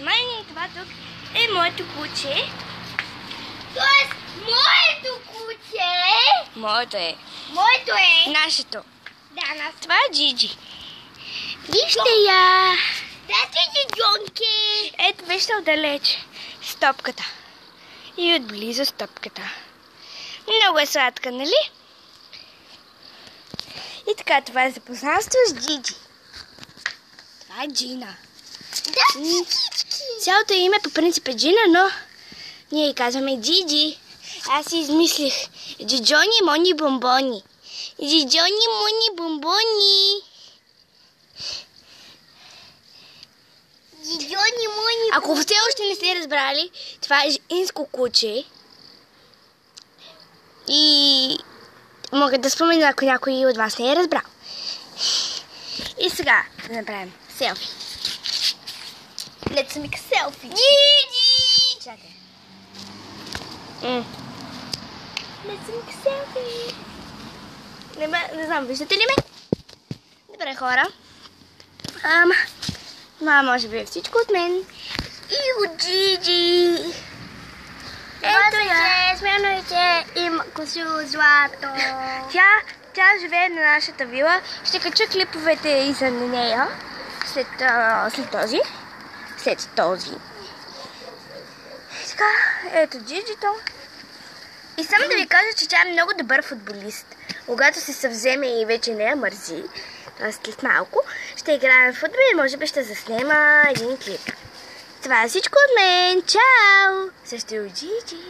мен и това тук е моето куче. Тоест, моето куче. Моето е. Моето е. Нашето. Да, нас. Това е Джиджи. Вижте я. Да, ти Джонки. Ето, вижте отдалеч стопката. И отблизо стопката. Много е сладка, нали? И така, това е запознанство с Джиджи. Това е Джина. Да, Цялото име по принцип е Джина, но ние й казваме Джиджи. Аз си измислих Джиджони Мони Бомбони. Джиджони Мони Бомбони. Джиджони Мони. Ако все още не сте разбрали, това е женско куче. И мога да спомена, ако някой от вас не е разбрал. И сега да направим селфи. Let's make a selfie. Джиджи! Чакай. Let's make a selfie. Не знам, виждате ли ме? Добре, хора. Това може би е всичко от мен. И от Джиджи. Ето я. Смятайте, има красиво злато. Тя живее на нашата вила. Ще кача клиповете и за нея след този. След този. Така, ето Джиджито. И само да ви кажа, че тя е много добър футболист. Когато се съвземе и вече не я мързи, т.е. след малко, ще играем в футбол и може би ще заснема един клип. Това е всичко от мен. Чао! Също Джиджи.